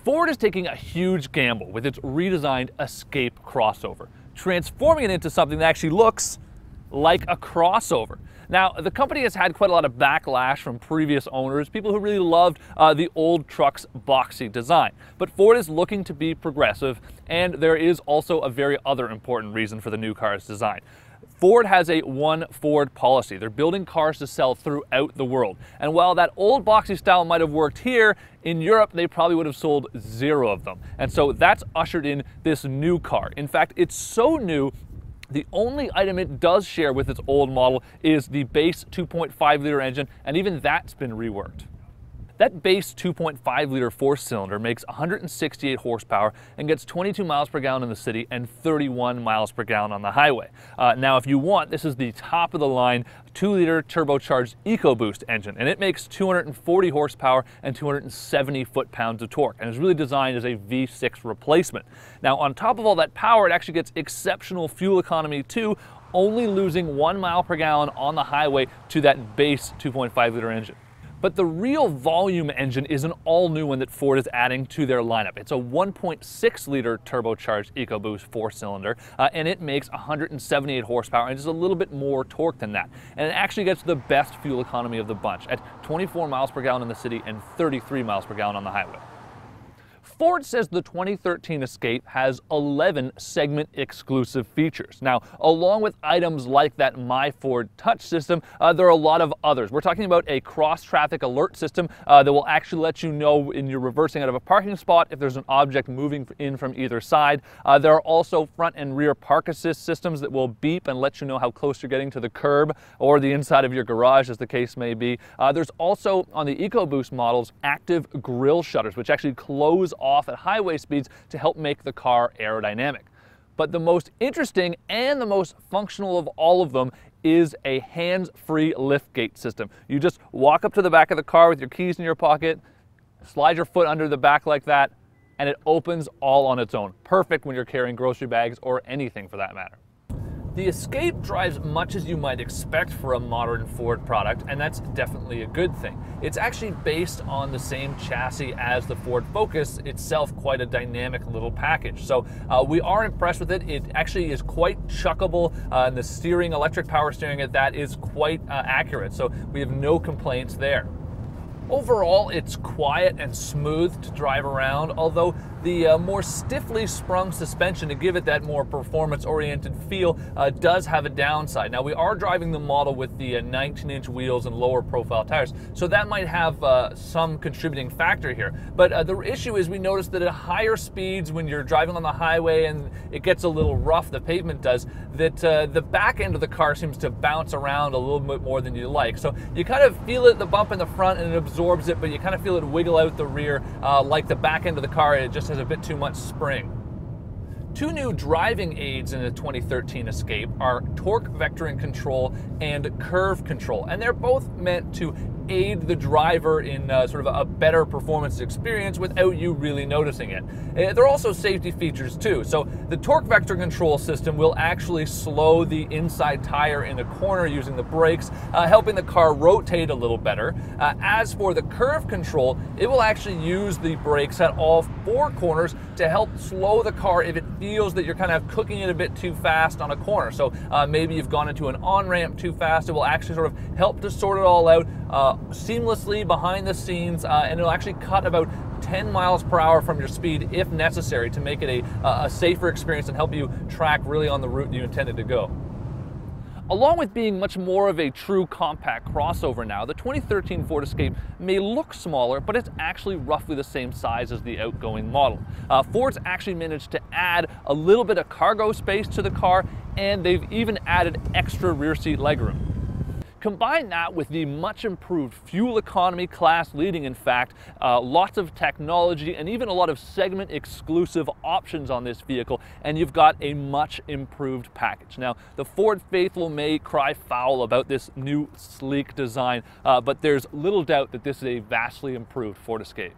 Ford is taking a huge gamble with its redesigned Escape crossover, transforming it into something that actually looks like a crossover. Now, the company has had quite a lot of backlash from previous owners, people who really loved the old truck's boxy design. But Ford is looking to be progressive, and there is also a very other important reason for the new car's design. Ford has a One Ford policy. They're building cars to sell throughout the world. And while that old boxy style might have worked here, in Europe they probably would have sold 0 of them. And so that's ushered in this new car. In fact, it's so new, the only item it does share with its old model is the base 2.5-liter engine, and even that's been reworked. That base 2.5-liter 4-cylinder makes 168 horsepower and gets 22 miles per gallon in the city and 31 miles per gallon on the highway. Now, if you want, this is the top-of-the-line 2-liter turbocharged EcoBoost engine, and it makes 240 horsepower and 270 foot-pounds of torque, and is really designed as a V6 replacement. Now, on top of all that power, it actually gets exceptional fuel economy too, only losing 1 mile per gallon on the highway to that base 2.5-liter engine. But the real volume engine is an all-new one that Ford is adding to their lineup. It's a 1.6-liter turbocharged EcoBoost 4-cylinder, and it makes 178 horsepower and just a little bit more torque than that. And it actually gets the best fuel economy of the bunch at 24 miles per gallon in the city and 33 miles per gallon on the highway. Ford says the 2013 Escape has 11 segment-exclusive features. Now, along with items like that My Ford Touch system, there are a lot of others. We're talking about a cross-traffic alert system that will actually let you know when you're reversing out of a parking spot if there's an object moving in from either side. There are also front and rear park assist systems that will beep and let you know how close you're getting to the curb or the inside of your garage, as the case may be. There's also, on the EcoBoost models, active grille shutters, which actually close off at highway speeds to help make the car aerodynamic. But the most interesting and the most functional of all of them is a hands-free liftgate system. You just walk up to the back of the car with your keys in your pocket, slide your foot under the back like that, and it opens all on its own. Perfect when you're carrying grocery bags or anything for that matter. The Escape drives much as you might expect for a modern Ford product, and that's definitely a good thing. It's actually based on the same chassis as the Ford Focus, itself quite a dynamic little package. So we are impressed with it. It actually is quite chuckable, and the steering, electric power steering at that, is quite accurate. So we have no complaints there. Overall, it's quiet and smooth to drive around, although the more stiffly sprung suspension to give it that more performance-oriented feel does have a downside. Now, we are driving the model with the 19-inch wheels and lower profile tires, so that might have some contributing factor here. But the issue is we noticed that at higher speeds, when you're driving on the highway and it gets a little rough, the pavement does, that the back end of the car seems to bounce around a little bit more than you like. So you kind of feel it, the bump in the front, and it absorbs it, but you kind of feel it wiggle out the rear, like the back end of the car, it just has a bit too much spring. Two new driving aids in the 2013 Escape are torque vectoring control and curve control, and they're both meant to aid the driver in sort of a better performance experience without you really noticing it. There are also safety features too. So the torque vector control system will actually slow the inside tire in a corner using the brakes, helping the car rotate a little better. As for the curve control, it will actually use the brakes at all 4 corners to help slow the car if it feels that you're kind of cooking it a bit too fast on a corner. So maybe you've gone into an on-ramp too fast. It will actually sort of help to sort it all out seamlessly behind the scenes, and it'll actually cut about 10 miles per hour from your speed if necessary to make it a safer experience and help you track really on the route you intended to go. Along with being much more of a true compact crossover now, the 2013 Ford Escape may look smaller, but it's actually roughly the same size as the outgoing model. Ford's actually managed to add a little bit of cargo space to the car, and they've even added extra rear seat legroom. Combine that with the much improved fuel economy, class leading in fact, lots of technology, and even a lot of segment exclusive options on this vehicle, and you've got a much improved package. Now, the Ford faithful may cry foul about this new sleek design, but there's little doubt that this is a vastly improved Ford Escape.